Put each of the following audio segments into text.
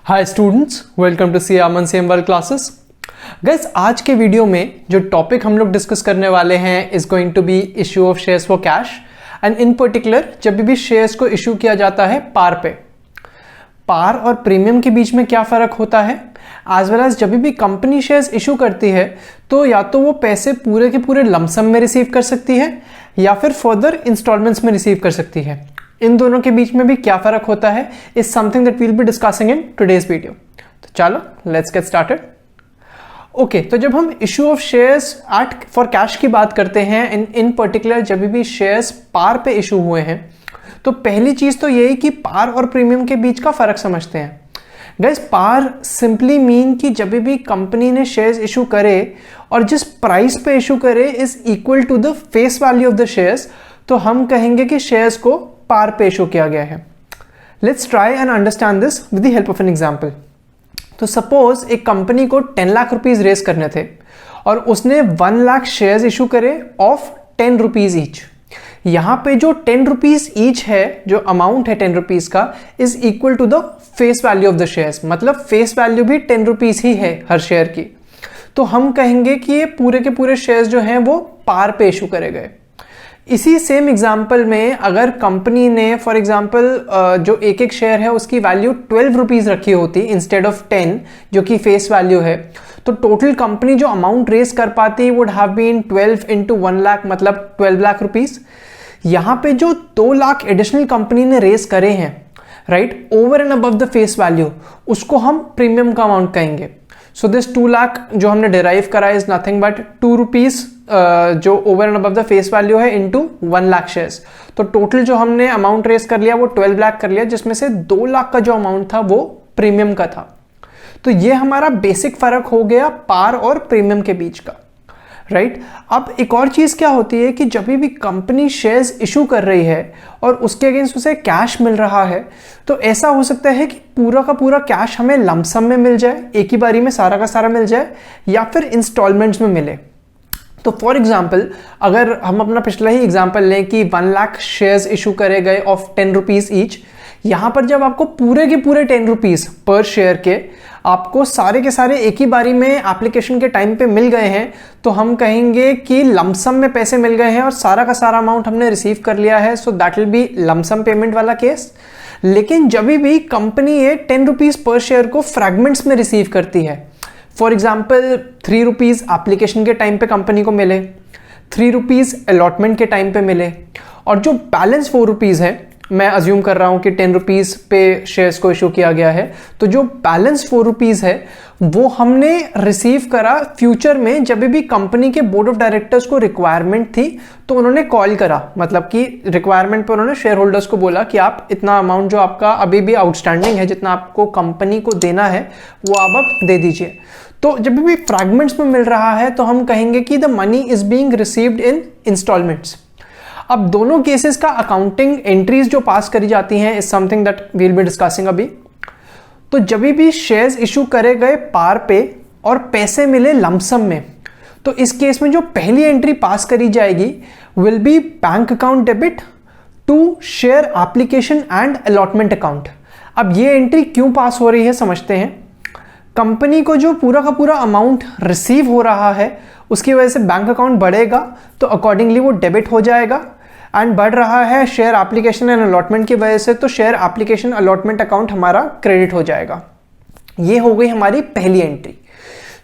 Hi students, welcome to सी अमन सेम वर्ल्ड क्लासेस। गाइस, आज के वीडियो में जो टॉपिक हम लोग डिस्कस करने वाले हैं is going to be issue of shares for cash and in particular जब भी शेयर्स को इशू किया जाता है पार पे, पार और प्रीमियम के बीच में क्या फर्क होता है, एज वेल एज जब भी कंपनी शेयर्स इशू करती है तो या तो वो पैसे पूरे के पूरे लमसम में रिसीव कर सकती है या फिर फर्दर इंस्टॉलमेंट्स में रिसीव कर सकती है। इन दोनों के बीच में भी क्या फर्क होता है is something that we'll be discussing in today's video. तो चलो लेट्स गेट स्टार्टेड। ओके, तो जब हम issue of shares at for cash की बात करते हैं इन पर्टिकुलर जब भी शेयर्स पार पे इशू हुए हैं तो पहली चीज तो यही कि पार और प्रीमियम के बीच का फर्क समझते हैं। गाइस, पार सिंपली मीन कि जब भी कंपनी ने शेयर्स इशू करे और जिस प्राइस पे इशू करे is equal to the face value of the shares, तो हम कहेंगे कि शेयर्स को पार पे इशू किया गया है। Let's try and understand this with the help of an example. तो सपोज एक कंपनी को 10 लाख रुपीज रेस करने थे और उसने 1 लाख शेयर्स इशू करे ऑफ 10 रुपीज ईच। यहां पे जो 10 रुपीज ईच है, जो अमाउंट है 10 रुपीज का, is equal to the face value of the shares, मतलब फेस वैल्यू भी 10 रुपीज ही है हर शेयर की। तो हम कहेंगे कि ये पूरे के पूरे शेयर्स जो हैं वो पार पे इशू करे गए। इसी सेम एग्जाम्पल में अगर कंपनी ने फॉर एग्जाम्पल जो एक एक शेयर है उसकी वैल्यू 12 रुपीज रखी होती इंस्टेड ऑफ 10 जो कि फेस वैल्यू है, तो टोटल कंपनी जो अमाउंट रेस कर पाती would have been 12 into 1 lakh, मतलब 12 लाख रुपीज। यहां पे जो 2 लाख एडिशनल कंपनी ने रेस करे हैं, right, over and above the face value, उसको हम प्रीमियम का अमाउंट कहेंगे। सो दिस 2 लाख जो हमने डिराइव करा इज नथिंग बट 2 रुपीज जो over and above the face value है इनटू 1 लाख शेयर्स। तो टोटल जो हमने अमाउंट रेस कर लिया वो 12 लाख कर लिया, जिसमें से 2 लाख का जो अमाउंट था वो प्रीमियम का था। तो ये हमारा बेसिक फर्क हो गया पार और प्रीमियम के बीच का, राइट। अब एक और चीज क्या होती है कि जब भी कंपनी शेयर्स इशू कर रही है और उसके अगेंस्ट उसे कैश मिल रहा है, तो ऐसा हो सकता है कि पूरा का पूरा कैश हमें लमसम में मिल जाए, एक ही बारी में सारा का सारा मिल जाए, या फिर इंस्टॉलमेंट्स में मिले। तो फॉर एग्जाम्पल अगर हम अपना पिछला ही एग्जाम्पल लें कि 1 लाख शेयर्स इशू करे गए ऑफ 10 रुपीज ईच, यहां पर जब आपको पूरे के पूरे 10 रुपीज पर शेयर के आपको सारे के सारे एक ही बारी में एप्लीकेशन के टाइम पे मिल गए हैं, तो हम कहेंगे कि लमसम में पैसे मिल गए हैं और सारा का सारा अमाउंट हमने रिसीव कर लिया है। So that will B lump sum payment वाला केस। लेकिन जब भी कंपनी ये 10 रुपीज पर शेयर को फ्रैगमेंट्स में रिसीव करती है, फॉर एग्जाम्पल 3 रुपीज एप्लीकेशन के टाइम पे कंपनी को मिले, 3 रुपीज अलॉटमेंट के टाइम पे मिले, और जो बैलेंस 4 रुपीज है, मैं अज्यूम कर रहा हूं कि 10 रुपीज पे शेयर्स को इशू किया गया है, तो जो बैलेंस 4 रुपीज है वो हमने रिसीव करा फ्यूचर में जब भी कंपनी के बोर्ड ऑफ डायरेक्टर्स को रिक्वायरमेंट थी, तो उन्होंने कॉल करा, मतलब कि रिक्वायरमेंट पे उन्होंने शेयर होल्डर्स को बोला कि आप इतना अमाउंट जो आपका अभी भी आउटस्टैंडिंग है, जितना आपको कंपनी को देना है वो आप दे दीजिए। तो जब भी फ्रैगमेंट्स में मिल रहा है तो हम कहेंगे कि the money is being received in instalments. अब दोनों केसेस का अकाउंटिंग एंट्रीज जो पास करी जाती हैं is something that we will be discussing अभी। तो जब भी शेयर्स इशू करे गए पार पे और पैसे मिले लमसम में, तो इस केस में जो पहली एंट्री पास करी जाएगी will be bank account debit to share application and allotment account. अब ये एंट्री क्यों पास हो रही है समझते हैं। कंपनी को जो पूरा का पूरा अमाउंट रिसीव हो रहा है उसकी वजह से बैंक अकाउंट बढ़ेगा, तो अकॉर्डिंगली वो डेबिट हो जाएगा, एंड बढ़ रहा है शेयर एप्लीकेशन एंड अलॉटमेंट की वजह से, तो शेयर एप्लीकेशन अलॉटमेंट अकाउंट हमारा क्रेडिट हो जाएगा। ये हो गई हमारी पहली एंट्री।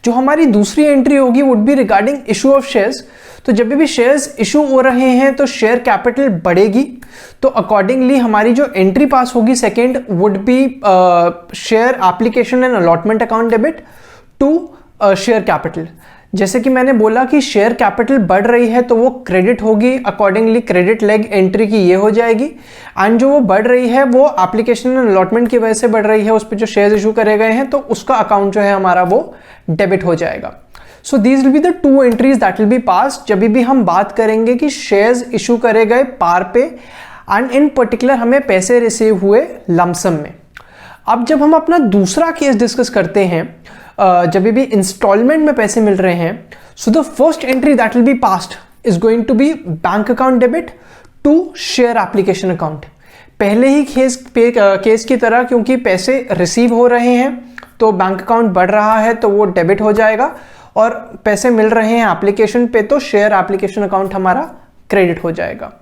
जो हमारी दूसरी एंट्री होगी would be regarding issue of shares. तो जब भी शेयर्स इशू हो रहे हैं तो शेयर कैपिटल बढ़ेगी, तो अकॉर्डिंगली हमारी जो एंट्री पास होगी second would be share application and allotment account debit to share capital. जैसे कि मैंने बोला कि शेयर कैपिटल बढ़ रही है तो वो क्रेडिट होगी, अकॉर्डिंगली क्रेडिट लेग एंट्री की ये हो जाएगी, एंड जो वो बढ़ रही है वो एप्लीकेशन एंड अलॉटमेंट की वजह से बढ़ रही है, उस पर जो शेयर्स इशू करे गए हैं तो उसका अकाउंट जो है हमारा वो डेबिट हो जाएगा। So these will be the 2 entries that will be pass जब भी हम बात करेंगे कि शेयर्स इशू करे गए पार पे एंड इन पर्टिकुलर हमें पैसे रिसीव हुए लमसम में। अब जब हम अपना दूसरा केस डिस्कस करते हैं जब भी इंस्टॉलमेंट में पैसे मिल रहे हैं, so the first entry that will be passed is going to be bank account debit to share application account. पहले ही केस की तरह क्योंकि पैसे रिसीव हो रहे हैं तो बैंक अकाउंट बढ़ रहा है तो वो डेबिट हो जाएगा, और पैसे मिल रहे हैं एप्लीकेशन पे तो शेयर एप्लीकेशन अकाउंट हमारा क्रेडिट हो जाएगा।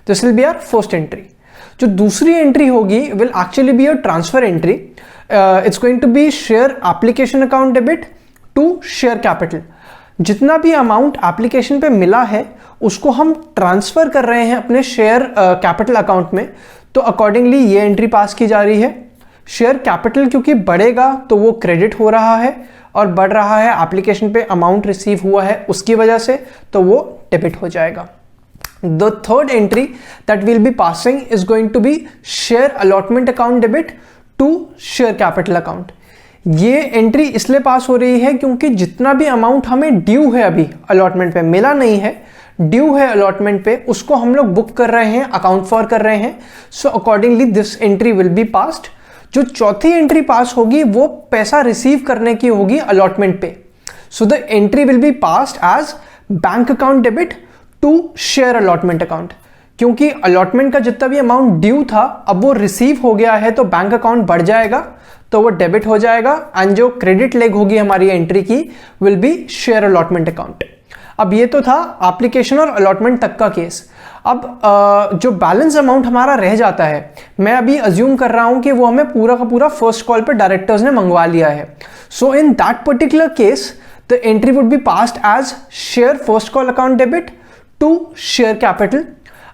This will be our first entry. जो दूसरी एंट्री होगी will actually be a transfer entry. It's going to be share application account debit to share capital. जितना भी अमाउंट एप्लीकेशन पे मिला है उसको हम ट्रांसफर कर रहे हैं अपने शेयर कैपिटल अकाउंट में, तो अकॉर्डिंगली ये एंट्री पास की जा रही है। शेयर कैपिटल क्योंकि बढ़ेगा तो वो क्रेडिट हो रहा है, और बढ़ रहा है एप्लीकेशन पे अमाउंट रिसीव हुआ है उसकी वजह से, तो वो डेबिट हो जाएगा। The third entry that will be passing is going to be share allotment account debit to share capital account. ये एंट्री इसलिए पास हो रही है क्योंकि जितना भी अमाउंट हमें ड्यू है, अभी अलॉटमेंट पे मिला नहीं है, ड्यू है अलॉटमेंट पे, उसको हम लोग बुक कर रहे हैं, अकाउंट फॉर कर रहे हैं। So accordingly this entry will be passed. जो चौथी एंट्री पास होगी वो पैसा रिसीव करने की होगी अलॉटमेंट पे। So the entry will be passed as bank account debit to share allotment account. क्योंकि अलॉटमेंट का जितना भी अमाउंट ड्यू था अब वो रिसीव हो गया है तो बैंक अकाउंट बढ़ जाएगा, तो वो डेबिट हो जाएगा, एंड जो क्रेडिट लेग होगी हमारी एंट्री की will be share allotment account. अब ये तो था एप्लीकेशन और अलॉटमेंट तक का केस। अब जो बैलेंस अमाउंट हमारा रह जाता है, मैं अभी अज्यूम कर रहा हूं कि वो हमें पूरा का पूरा फर्स्ट कॉल पे डायरेक्टर्स ने मंगवा लिया है। So in that particular case the entry would be passed as share first call account debit to share capital.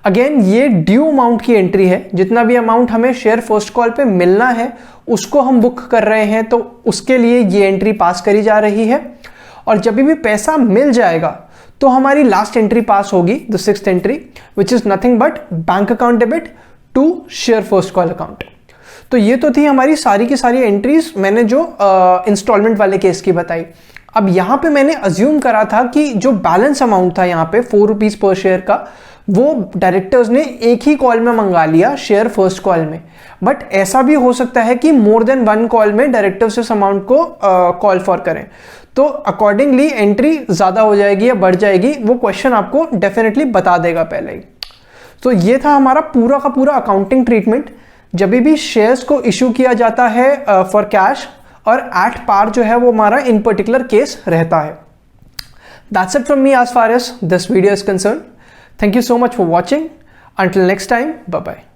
Again ये ड्यू अमाउंट की एंट्री है, जितना भी अमाउंट हमें शेयर फर्स्ट कॉल पे मिलना है उसको हम बुक कर रहे हैं, तो उसके लिए ये एंट्री पास करी जा रही है। और जब भी पैसा मिल जाएगा तो हमारी लास्ट एंट्री पास होगी, the sixth entry, which is nothing but bank account debit to share first call account. तो ये तो थी हमारी सारी की सारी एंट्रीज, मैंने जो इंस्टॉलमेंट वाले केस की बताई। अब यहां पे मैंने अज्यूम करा था कि जो बैलेंस अमाउंट था यहाँ पे 4 रुपीज पर शेयर का, वो डायरेक्टर्स ने एक ही कॉल में मंगा लिया शेयर फर्स्ट कॉल में। बट ऐसा भी हो सकता है कि मोर देन 1 कॉल में डायरेक्टर्स इस अमाउंट को कॉल फॉर करें, तो अकॉर्डिंगली एंट्री ज्यादा हो जाएगी या बढ़ जाएगी वो क्वेश्चन आपको डेफिनेटली बता देगा पहले ही। तो ये था हमारा पूरा का पूरा अकाउंटिंग ट्रीटमेंट जब भी शेयर्स को इशू किया जाता है फॉर कैश और एट पार जो है वो हमारा इन पर्टिकुलर केस रहता है। That's it from me as far as this video is concern. Thank you so much for watching. Until next time, bye-bye.